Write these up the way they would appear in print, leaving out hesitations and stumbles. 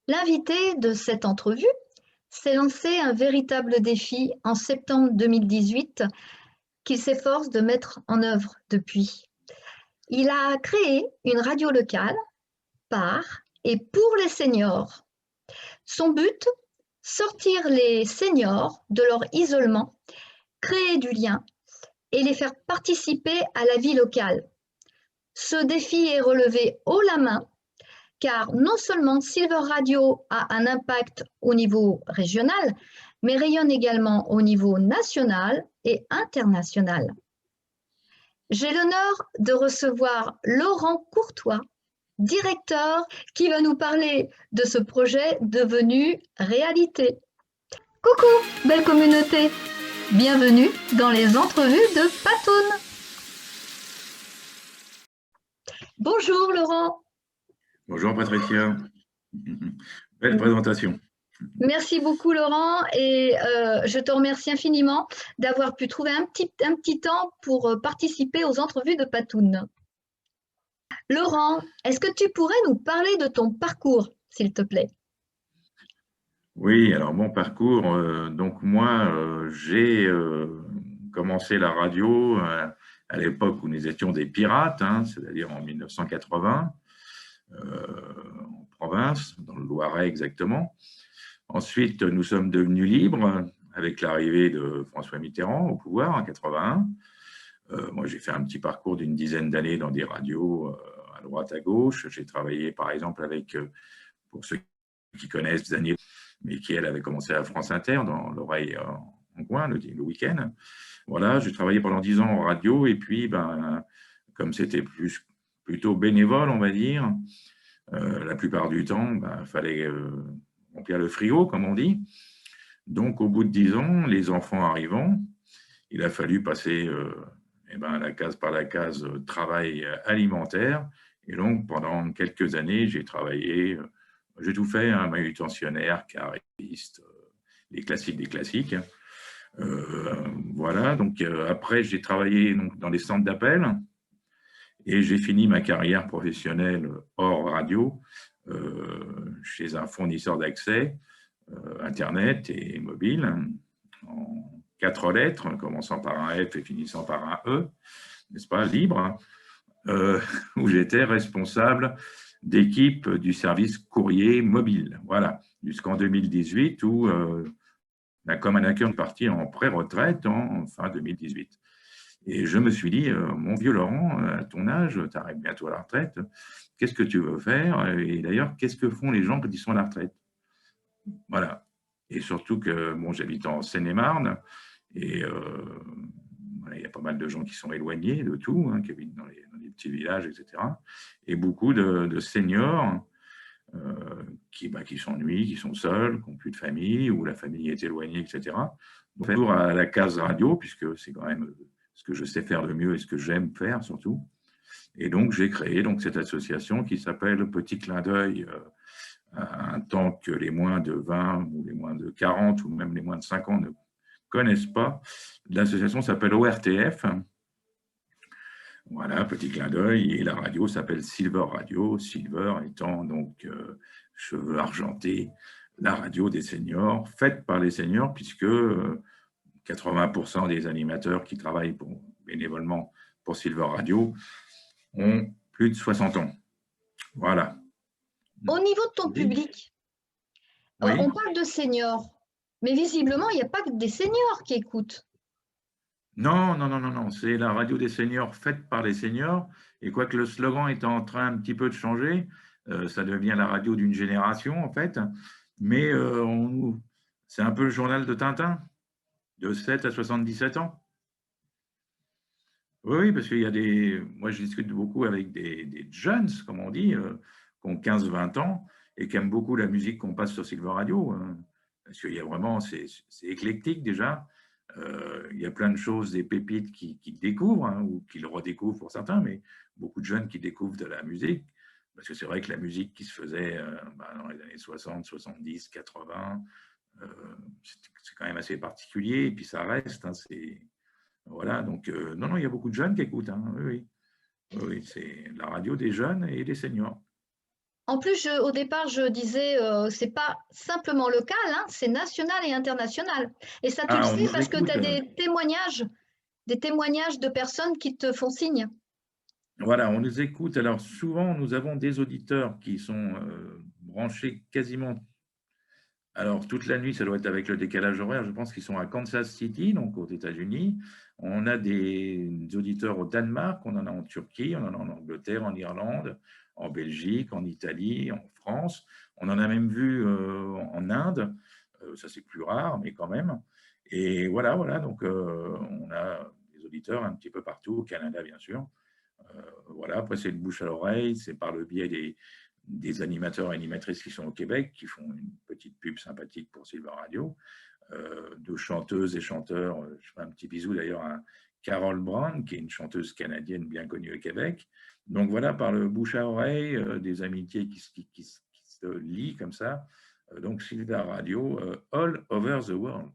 L'invité de cette entrevue s'est lancé un véritable défi en septembre 2018 qu'il s'efforce de mettre en œuvre depuis. Il a créé une radio locale par et pour les seniors. Son but, sortir les seniors de leur isolement, créer du lien et les faire participer à la vie locale. Ce défi est relevé haut la main car non seulement Silver Radio a un impact au niveau régional, mais rayonne également au niveau national et international. J'ai l'honneur de recevoir Laurent Courtois, directeur, qui va nous parler de ce projet devenu réalité. Coucou, belle communauté! Bienvenue dans les entrevues de Patoun. Bonjour Laurent. Bonjour Patricia, belle présentation. Merci beaucoup Laurent et je te remercie infiniment d'avoir pu trouver un petit temps pour participer aux entrevues de Patoun. Laurent, est-ce que tu pourrais nous parler de ton parcours, s'il te plaît? Oui, alors mon parcours, donc moi j'ai commencé la radio à l'époque où nous étions des pirates, c'est-à-dire en 1980, en province, dans le Loiret exactement. Ensuite, nous sommes devenus libres avec l'arrivée de François Mitterrand au pouvoir en 81. Moi, j'ai fait un petit parcours d'une dizaine d'années dans des radios à droite, à gauche. J'ai travaillé, par exemple, avec, pour ceux qui connaissent, Xavier, mais qui, elle, avait commencé à France Inter, dans l'oreille en coin, le week-end. Voilà, j'ai travaillé pendant 10 ans en radio, et puis, comme c'était plutôt bénévole, on va dire, la plupart du temps, il fallait remplir le frigo, comme on dit. Donc, au bout de 10 ans, les enfants arrivant, il a fallu passer la case par la case travail alimentaire. Et donc, pendant quelques années, j'ai travaillé, j'ai tout fait, manutentionnaire, cariste, les classiques des classiques. Voilà, donc après, j'ai travaillé donc, dans les centres d'appel et j'ai fini ma carrière professionnelle hors radio chez un fournisseur d'accès Internet et mobile en 4 lettres, commençant par un F et finissant par un E, n'est-ce pas, libre, où j'étais responsable d'équipe du service courrier mobile. Voilà, jusqu'en 2018, où la Comanaker est partie en pré-retraite en fin 2018. Et je me suis dit, mon vieux Laurent, à ton âge, tu arrives bientôt à la retraite, qu'est-ce que tu veux faire? Et d'ailleurs, qu'est-ce que font les gens quand ils sont à la retraite? Voilà. Et surtout que bon, j'habite en Seine-et-Marne, et il y a pas mal de gens qui sont éloignés de tout, qui habitent dans les petits villages, etc. Et beaucoup de seniors qui s'ennuient, qui sont seuls, qui n'ont plus de famille, ou la famille est éloignée, etc. Donc, toujours à la case radio, puisque c'est quand même ce que je sais faire le mieux et ce que j'aime faire surtout. Et donc, j'ai créé donc, cette association qui s'appelle Petit Clin d'œil, un temps que les moins de 20 ou les moins de 40 ou même les moins de 5 ans ne connaissent pas. L'association s'appelle ORTF. Voilà, petit clin d'œil. Et la radio s'appelle Silver Radio. Silver étant donc cheveux argentés, la radio des seniors, faite par les seniors, puisque 80% des animateurs qui travaillent bénévolement pour Silver Radio ont plus de 60 ans. Voilà. Au niveau de ton public, oui. On parle de seniors, mais visiblement, il n'y a pas que des seniors qui écoutent. Non, non, non, non, non. C'est la radio des seniors faite par les seniors. Et quoique le slogan est en train un petit peu de changer, ça devient la radio d'une génération, en fait. Mais c'est un peu le journal de Tintin, de 7 à 77 ans. Oui, parce qu'il y a des. Moi, je discute beaucoup avec des jeunes, comme on dit, qui ont 15-20 ans et qui aiment beaucoup la musique qu'on passe sur Silver Radio. Parce qu'il y a vraiment. C'est éclectique déjà. Il y a plein de choses, des pépites qu'ils découvrent, ou qu'ils redécouvrent pour certains, mais beaucoup de jeunes qui découvrent de la musique. Parce que c'est vrai que la musique qui se faisait dans les années 60, 70, 80, c'est quand même assez particulier. Et puis ça reste. Voilà, donc non, non, il y a beaucoup de jeunes qui écoutent. Oui, oui. Oui, c'est la radio des jeunes et des seniors. En plus, au départ, je disais, c'est pas simplement local, hein, c'est national et international. Et ça, tu le Ah, on sais nous parce que tu écoute. as des témoignages de personnes qui te font signe. Voilà, on nous écoute. Alors souvent, nous avons des auditeurs qui sont branchés quasiment. Alors toute la nuit, ça doit être avec le décalage horaire. Je pense qu'ils sont à Kansas City, donc aux États-Unis. On a des auditeurs au Danemark, on en a en Turquie, on en a en Angleterre, en Irlande, en Belgique, en Italie, en France. On en a même vu en Inde. Ça, c'est plus rare, mais quand même. Et voilà, voilà. Donc on a des auditeurs un petit peu partout, au Canada, bien sûr. Voilà, après, c'est de bouche à l'oreille, c'est par le biais des animateurs et animatrices qui sont au Québec, qui font une petite pub sympathique pour Silver Radio, de chanteuses et chanteurs. Je fais un petit bisou d'ailleurs à Carol Brown, qui est une chanteuse canadienne bien connue au Québec. Donc voilà, par le bouche à oreille, des amitiés qui se lient comme ça. Donc Silver Radio, all over the world.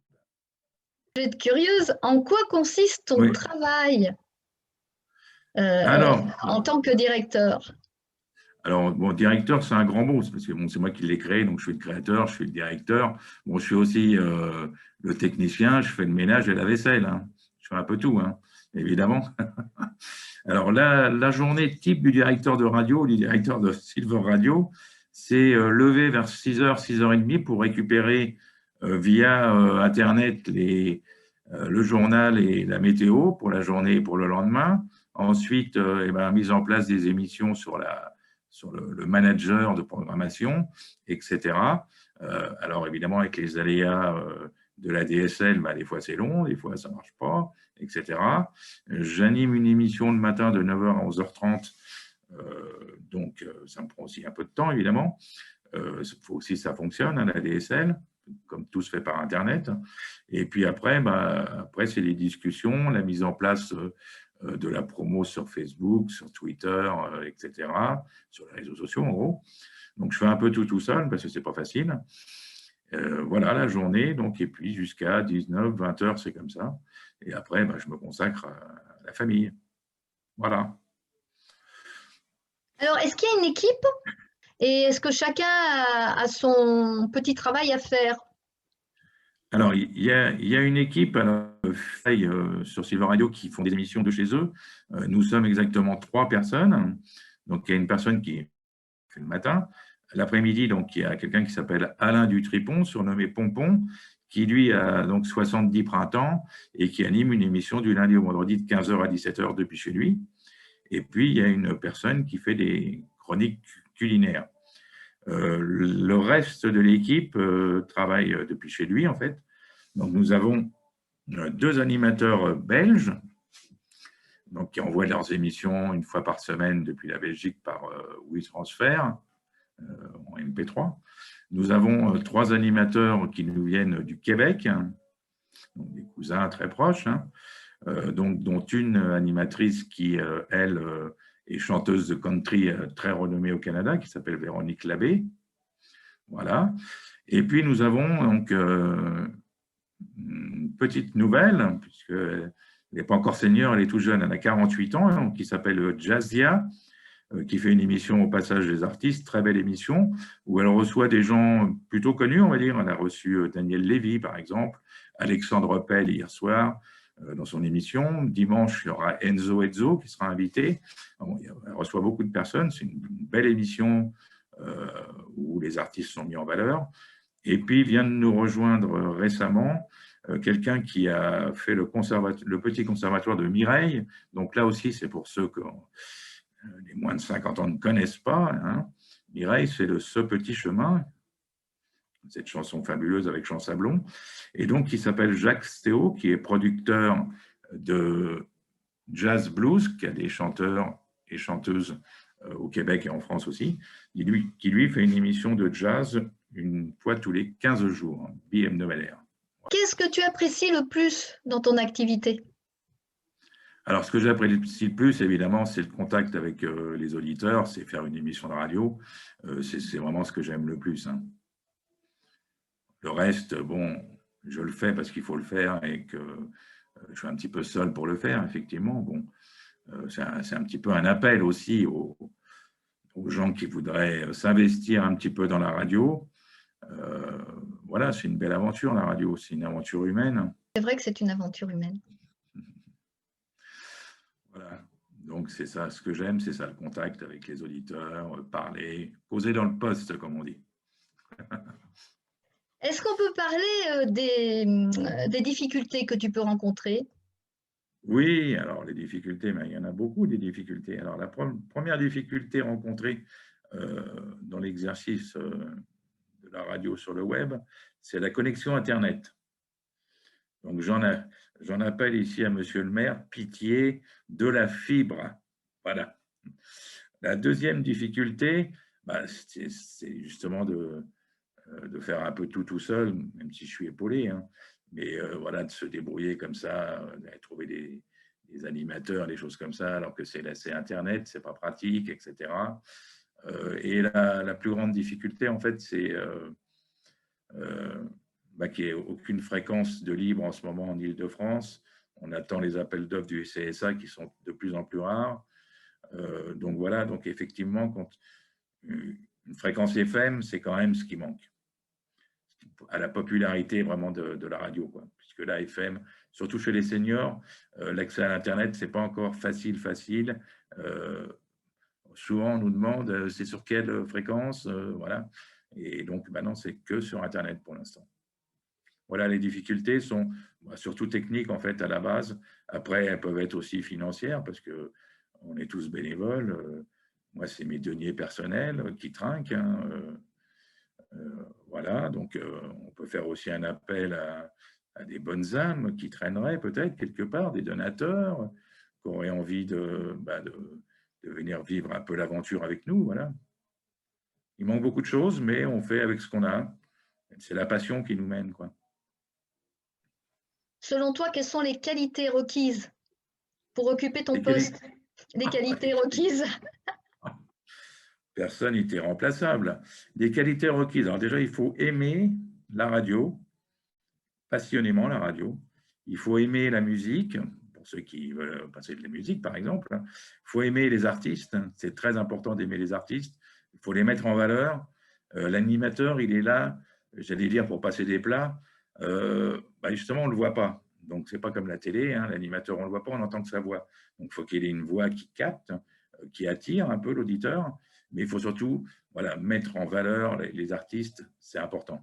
Je vais être curieuse, en quoi consiste ton Oui. travail Alors, en tant que directeur? Alors, bon, directeur, c'est un grand mot, parce que bon, c'est moi qui l'ai créé, donc je suis le créateur, je suis le directeur. Bon, je suis aussi le technicien, je fais le ménage et la vaisselle, hein. Je fais un peu tout, hein, évidemment. Alors, la journée type du directeur de radio, du directeur de Silver Radio, c'est lever vers 6h, 6h30 pour récupérer via Internet le journal et la météo pour la journée et pour le lendemain. Ensuite, eh ben, mise en place des émissions sur le manager de programmation, etc. Alors évidemment, avec les aléas de la DSL, bah, des fois c'est long, des fois ça ne marche pas, etc. J'anime une émission le matin de 9h à 11h30, donc ça me prend aussi un peu de temps, évidemment. Il faut aussi que ça fonctionne, hein, la DSL, comme tout se fait par Internet. Et puis après, après c'est les discussions, la mise en place de la promo sur Facebook, sur Twitter, etc., sur les réseaux sociaux en gros. Donc je fais un peu tout seul parce que c'est pas facile. Voilà la journée, donc, et puis jusqu'à 19, 20 heures, c'est comme ça. Et après, je me consacre à la famille. Voilà. Alors, est-ce qu'il y a une équipe et est-ce que chacun a son petit travail à faire? Alors, il y a une équipe sur Silver Radio qui font des émissions de chez eux. Nous sommes exactement 3 personnes. Donc, il y a une personne qui fait le matin. L'après-midi, donc, il y a quelqu'un qui s'appelle Alain Dutripon, surnommé Pompon, qui lui a donc 70 printemps et qui anime une émission du lundi au vendredi de 15h à 17h depuis chez lui. Et puis, il y a une personne qui fait des chroniques culinaires. Le reste de l'équipe travaille depuis chez lui, en fait. Donc, nous avons 2 animateurs belges, donc, qui envoient leurs émissions une fois par semaine depuis la Belgique par WeTransfer en MP3. Nous avons 3 animateurs qui nous viennent du Québec, donc des cousins très proches, hein, donc, dont une animatrice qui, elle, est chanteuse de country très renommée au Canada, qui s'appelle Véronique Labbé. Voilà. Et puis, nous avons donc une petite nouvelle, puisqu'elle n'est pas encore senior, elle est toute jeune, elle a 48 ans, donc, qui s'appelle Jazzia, qui fait une émission au passage des artistes, très belle émission, où elle reçoit des gens plutôt connus, on va dire. Elle a reçu Daniel Lévy, par exemple, Alexandre Pell hier soir, dans son émission. Dimanche, il y aura Enzo Ezzo qui sera invité. Elle reçoit beaucoup de personnes. C'est une belle émission où les artistes sont mis en valeur. Et puis, vient de nous rejoindre récemment quelqu'un qui a fait le petit conservatoire de Mireille. Donc là aussi, c'est pour ceux que les moins de 50 ans ne connaissent pas. Hein. Mireille, c'est Ce petit chemin, cette chanson fabuleuse avec Jean Sablon. Et donc, il s'appelle Jacques Stéo, qui est producteur de jazz blues, qui a des chanteurs et chanteuses au Québec et en France aussi, qui lui fait une émission de jazz une fois tous les 15 jours, bi-hebdomadaire. Qu'est-ce que tu apprécies le plus dans ton activité? Alors, ce que j'apprécie le plus, évidemment, c'est le contact avec les auditeurs, c'est faire une émission de radio. C'est vraiment ce que j'aime le plus. Hein. Le reste, bon, je le fais parce qu'il faut le faire et que je suis un petit peu seul pour le faire, effectivement. Bon, c'est un petit peu un appel aussi aux gens qui voudraient s'investir un petit peu dans la radio. Voilà, c'est une belle aventure, la radio, c'est une aventure humaine. C'est vrai que c'est une aventure humaine. Voilà. Donc, c'est ça, ce que j'aime, c'est ça, le contact avec les auditeurs, parler, causer dans le poste, comme on dit. Est-ce qu'on peut parler des difficultés que tu peux rencontrer? Oui, alors les difficultés, mais il y en a beaucoup des difficultés. Alors, la première difficulté rencontrée dans l'exercice de la radio sur le web, c'est la connexion Internet. Donc, j'en appelle ici à Monsieur le maire, pitié de la fibre. Voilà. La deuxième difficulté, bah, c'est justement de faire un peu tout seul, même si je suis épaulé, hein. Mais voilà, de se débrouiller comme ça, d'aller trouver des animateurs, des choses comme ça, alors que c'est Internet, c'est pas pratique, etc. Et la plus grande difficulté, en fait, c'est qu'il n'y ait aucune fréquence de libre en ce moment en Île-de-France. On attend les appels d'offres du CSA qui sont de plus en plus rares. Donc voilà, donc effectivement, quand une fréquence FM, c'est quand même ce qui manque à la popularité vraiment de la radio, quoi. Puisque la FM, surtout chez les seniors, l'accès à l'Internet, c'est pas encore facile. Souvent, on nous demande c'est sur quelle fréquence, voilà. Et donc, maintenant, c'est que sur Internet pour l'instant. Voilà, les difficultés sont surtout techniques en fait à la base. Après, elles peuvent être aussi financières parce que on est tous bénévoles. Moi, c'est mes deniers personnels qui trinquent, hein. Voilà, donc on peut faire aussi un appel à des bonnes âmes qui traîneraient peut-être quelque part, des donateurs qui auraient envie de venir vivre un peu l'aventure avec nous. Voilà. Il manque beaucoup de choses, mais on fait avec ce qu'on a. C'est la passion qui nous mène, quoi. Selon toi, quelles sont les qualités requises pour occuper ton Les qualités. poste? Les qualités requises? Personne n'était remplaçable. Des qualités requises. Alors déjà, il faut aimer la radio, passionnément la radio. Il faut aimer la musique, pour ceux qui veulent passer de la musique, par exemple. Il faut aimer les artistes. C'est très important d'aimer les artistes. Il faut les mettre en valeur. L'animateur, il est là, j'allais dire, pour passer des plats. Justement, on ne le voit pas. Donc, ce n'est pas comme la télé. Hein. L'animateur, on ne le voit pas, on n'entend que sa voix. Donc, il faut qu'il ait une voix qui capte, qui attire un peu l'auditeur. Mais il faut surtout mettre en valeur les artistes. C'est important.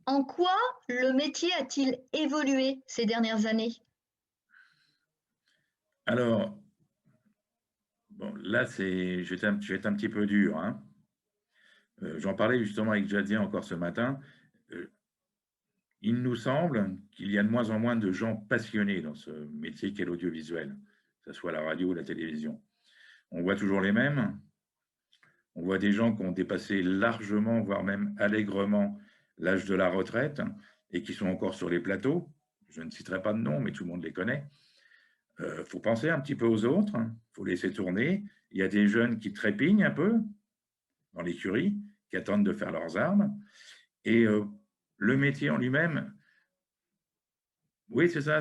En quoi le métier a-t-il évolué ces dernières années? Alors, bon, là, je vais être un petit peu dur, hein. J'en parlais justement avec Jadien encore ce matin. Il nous semble qu'il y a de moins en moins de gens passionnés dans ce métier qu'est l'audiovisuel, que ce soit la radio ou la télévision. On voit toujours les mêmes. On voit des gens qui ont dépassé largement, voire même allègrement, l'âge de la retraite et qui sont encore sur les plateaux. Je ne citerai pas de nom, mais tout le monde les connaît. Faut penser un petit peu aux autres, il faut laisser tourner. Il y a des jeunes qui trépignent un peu dans l'écurie, qui attendent de faire leurs armes. Et le métier en lui-même, oui, c'est ça.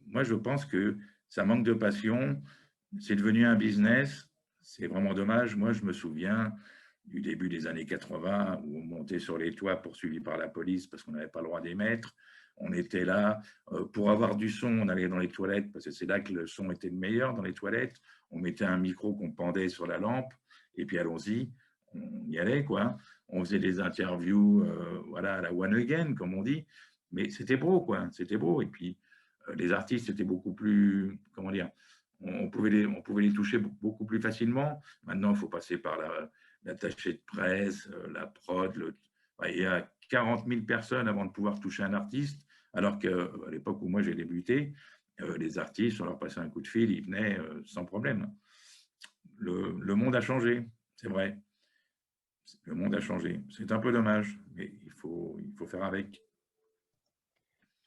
Moi, je pense que ça manque de passion. C'est devenu un business. C'est vraiment dommage. Moi, je me souviens du début des années 80 où on montait sur les toits poursuivis par la police parce qu'on n'avait pas le droit d'émettre. On était là pour avoir du son. On allait dans les toilettes parce que c'est là que le son était le meilleur, dans les toilettes. On mettait un micro qu'on pendait sur la lampe et puis allons-y, on y allait, quoi. On faisait des interviews à la one again, comme on dit. Mais c'était beau, quoi. C'était beau. Et puis, les artistes étaient beaucoup plus, comment dire, on pouvait les toucher beaucoup plus facilement. Maintenant, il faut passer par l'attaché de presse, la prod. Il y a 40 000 personnes avant de pouvoir toucher un artiste, alors qu'à l'époque où moi j'ai débuté, les artistes, on leur passait un coup de fil, ils venaient sans problème. Le monde a changé, c'est vrai. Le monde a changé. C'est un peu dommage, mais il faut faire avec.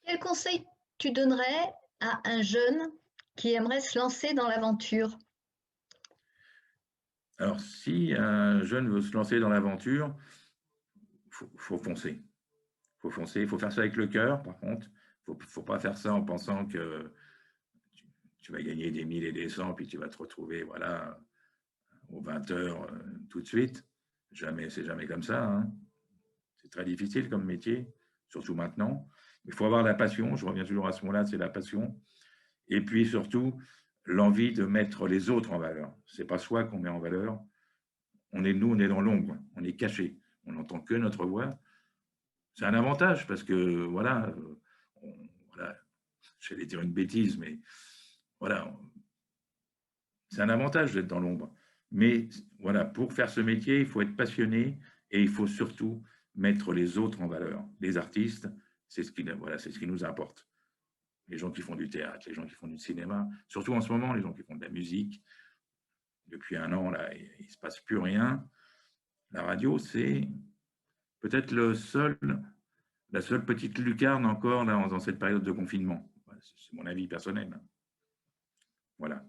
Quel conseil tu donnerais à un jeune qui aimerait se lancer dans l'aventure? Alors, si un jeune veut se lancer dans l'aventure, faut foncer. Faut foncer. Il faut faire ça avec le cœur, par contre. Faut pas faire ça en pensant que tu vas gagner des 1000 et des 100, puis tu vas te retrouver aux 20 heures tout de suite. C'est jamais comme ça, hein. C'est très difficile comme métier, surtout maintenant. Il faut avoir la passion, je reviens toujours à ce mot-là, c'est la passion. Et puis surtout, l'envie de mettre les autres en valeur. Ce n'est pas soi qu'on met en valeur. On est dans l'ombre, on est caché. On n'entend que notre voix. C'est un avantage parce que, voilà, voilà, j'allais dire une bêtise, mais voilà, c'est un avantage d'être dans l'ombre. Mais voilà, pour faire ce métier, il faut être passionné et il faut surtout mettre les autres en valeur. Les artistes, c'est ce qui nous importe. Les gens qui font du théâtre, les gens qui font du cinéma, surtout en ce moment, les gens qui font de la musique. Depuis un an, là, il ne se passe plus rien. La radio, c'est peut-être la seule petite lucarne encore là, dans cette période de confinement. C'est mon avis personnel. Voilà.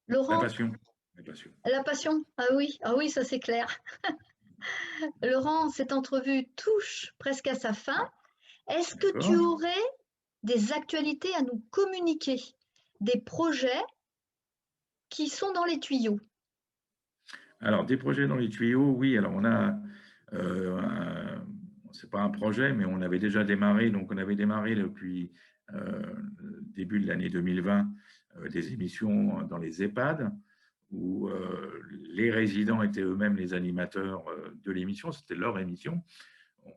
La Laurent, passion. La passion. la passion, ah oui, ça c'est clair. Laurent, cette entrevue touche presque à sa fin. Est-ce que tu D'accord. aurais des actualités à nous communiquer, des projets qui sont dans les tuyaux? Alors, des projets dans les tuyaux, oui. Alors, on a, c'est pas un projet, mais on avait déjà démarré. Donc, on avait démarré depuis le début de l'année 2020 des émissions dans les EHPAD où les résidents étaient eux-mêmes les animateurs de l'émission. C'était leur émission. Bon,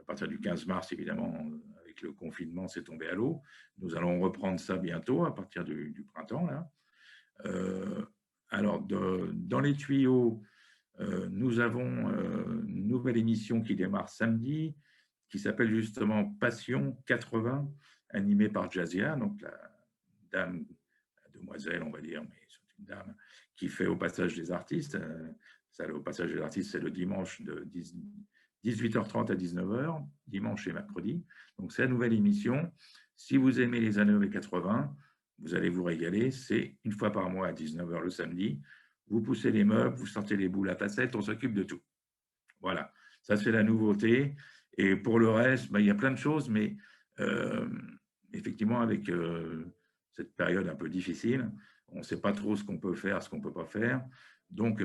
à partir du 15 mars, évidemment, avec le confinement, c'est tombé à l'eau. Nous allons reprendre ça bientôt, à partir du printemps, là. Alors, dans les tuyaux, nous avons une nouvelle émission qui démarre samedi, qui s'appelle justement Passion 80, animée par Jazia, donc la dame, la demoiselle, on va dire, mais c'est une dame qui fait au passage des artistes. Ça, au passage des artistes, c'est le dimanche de 18h30 à 19h, dimanche et mercredi. Donc, c'est la nouvelle émission. Si vous aimez les années 80, vous allez vous régaler. C'est une fois par mois à 19h le samedi. Vous poussez les meubles, vous sortez les boules à facettes, on s'occupe de tout. Voilà, ça c'est la nouveauté. Et pour le reste, il y a plein de choses, mais effectivement, avec cette période un peu difficile, on ne sait pas trop ce qu'on peut faire, ce qu'on ne peut pas faire. Donc,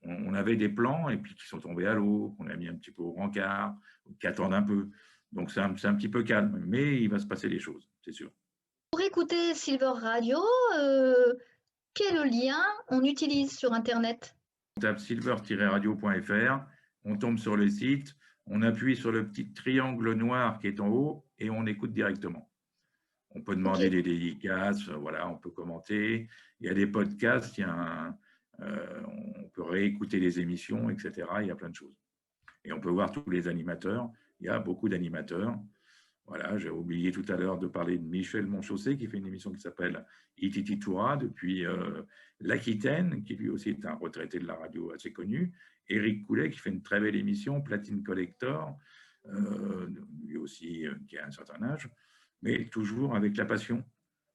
on avait des plans et puis qui sont tombés à l'eau, qu'on a mis un petit peu au rencard, qui attendent un peu. Donc, c'est un petit peu calme, mais il va se passer des choses, c'est sûr. Pour écouter Silver Radio, quel lien on utilise sur Internet? On tape silver-radio.fr, on tombe sur le site, on appuie sur le petit triangle noir qui est en haut et on écoute directement. On peut Ok. demander des dédicaces, voilà, on peut commenter. Il y a des podcasts, on peut réécouter les émissions, etc. Il y a plein de choses. Et on peut voir tous les animateurs. Il y a beaucoup d'animateurs. Voilà, j'ai oublié tout à l'heure de parler de Michel Monchaussé qui fait une émission qui s'appelle Ititi Toura depuis l'Aquitaine, qui lui aussi est un retraité de la radio assez connu. Éric Coulet qui fait une très belle émission, Platine Collector, lui aussi qui a un certain âge, mais toujours avec la passion.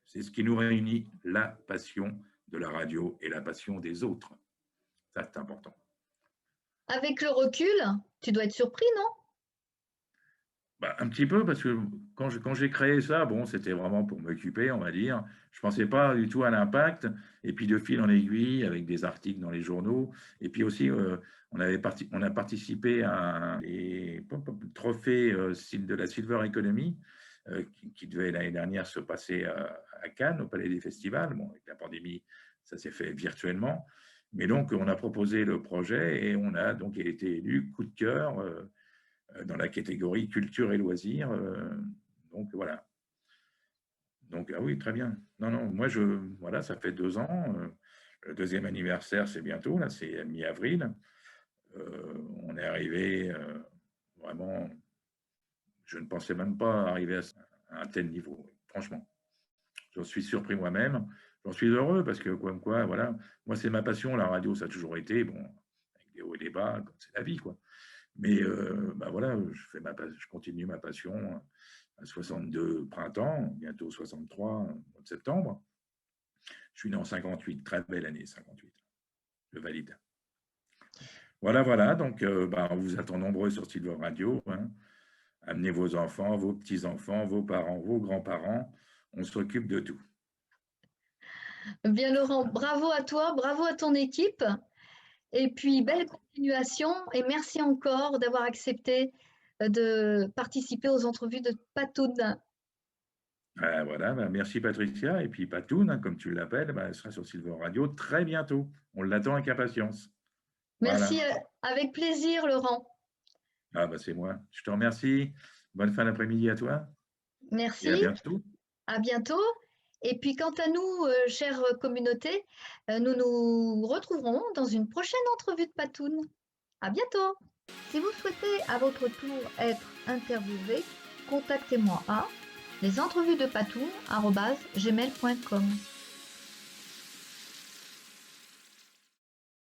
C'est ce qui nous réunit, la passion de la radio et la passion des autres. Ça, c'est important. Avec le recul, tu dois être surpris, non? Un petit peu, parce que quand j'ai créé ça, bon, c'était vraiment pour m'occuper, on va dire. Je ne pensais pas du tout à l'impact. Et puis, de fil en aiguille, avec des articles dans les journaux. Et puis aussi, on a participé à un trophée de la Silver Economy, qui devait l'année dernière se passer à Cannes, au Palais des Festivals. Bon, avec la pandémie, ça s'est fait virtuellement. Mais donc, on a proposé le projet et on a donc été élu coup de cœur dans la catégorie culture et loisirs. Donc voilà. Donc ah oui, très bien. Non, non, moi voilà, ça fait 2 ans. Le deuxième anniversaire, c'est bientôt, là, c'est mi-avril. On est arrivé vraiment. Je ne pensais même pas arriver à un tel niveau. Franchement, j'en suis surpris moi-même. J'en suis heureux parce que comme quoi, voilà, moi c'est ma passion. La radio, ça a toujours été bon, avec des hauts et des bas, c'est la vie, quoi. Mais voilà, je continue ma passion à 62 printemps, bientôt 63 au mois de septembre. Je suis né en 58, très belle année 58. Je valide. Voilà, voilà. Donc, on vous attend nombreux sur Silver Radio. Hein. Amenez vos enfants, vos petits-enfants, vos parents, vos grands-parents. On s'occupe de tout. Bien, Laurent, bravo à toi, bravo à ton équipe. Et puis, belle continuation. Et merci encore d'avoir accepté de participer aux entrevues de Patoun. Voilà, merci Patricia. Et puis Patoun, hein, comme tu l'appelles, elle sera sur Silver Radio très bientôt. On l'attend avec impatience. Merci, Voilà. avec plaisir, Laurent. C'est moi. Je te remercie. Bonne fin d'après-midi à toi et à Merci, bientôt. à bientôt. Et puis, quant à nous, chère communauté, nous nous retrouverons dans une prochaine entrevue de Patoun. À bientôt. Si vous souhaitez à votre tour être interviewé, contactez-moi à lesentrevuesdepatoun@gmail.com.